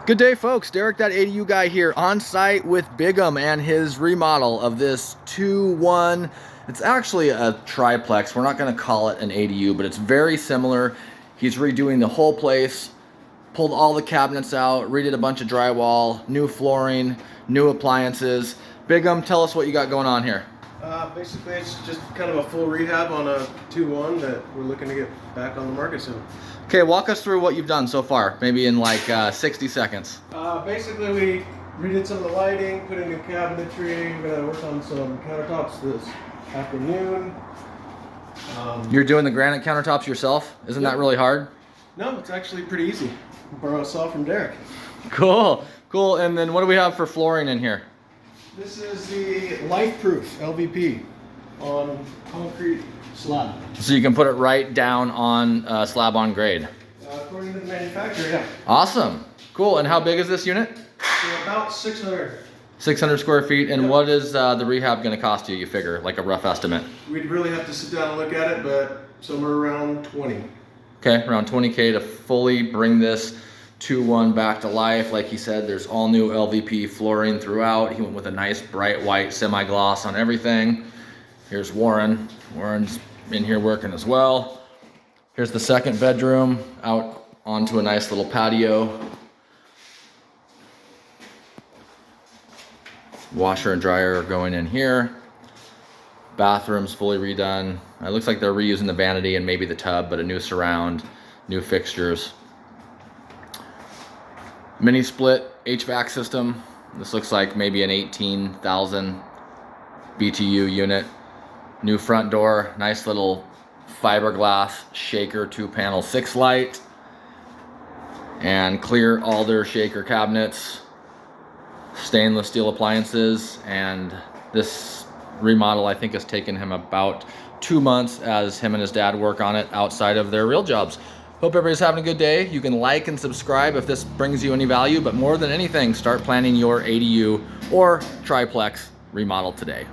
Good day, folks. Derek, that ADU guy here, on site with Bigum and his remodel of this 2-1. It's actually a triplex. We're not going to call it an ADU, but it's very similar. He's redoing the whole place, pulled all the cabinets out, redid a bunch of drywall, new flooring, new appliances. Bigum, tell us what you got going on here. Basically, it's just kind of a full rehab on a 2-1 that we're looking to get back on the market soon. Okay, walk us through what you've done so far, maybe in like 60 seconds. Basically, we redid some of the lighting, put in new cabinetry. We're going to work on some countertops this afternoon. You're doing the granite countertops yourself? Isn't that really hard? No, it's actually pretty easy. Borrow a saw from Derek. Cool, cool. And then what do we have for flooring in here? This is the Life-Proof LVP on concrete slab. So you can put it right down on slab on grade. According to the manufacturer, yeah. Awesome, cool. And how big is this unit? So about 600. 600 square feet. And what is the rehab going to cost you? You figure, like a rough estimate? We'd really have to sit down and look at it, but somewhere around 20. Okay, around 20K to fully bring this 2-1 back to life. Like he said, there's all new LVP flooring throughout. He went with a nice bright white semi-gloss on everything. Here's Warren. Warren's in here working as well. Here's the second bedroom out onto a nice little patio. Washer and dryer are going in here. Bathroom's fully redone. It looks like they're reusing the vanity and maybe the tub, but a new surround, new fixtures. Mini split HVAC system. This looks like maybe an 18,000 BTU unit. New front door, nice little fiberglass shaker 2-panel 6-light. And clear alder shaker cabinets. Stainless steel appliances. And this remodel I think has taken him about 2 months as him and his dad work on it outside of their real jobs. Hope everybody's having a good day. You can like and subscribe if this brings you any value, but more than anything, start planning your ADU or triplex remodel today.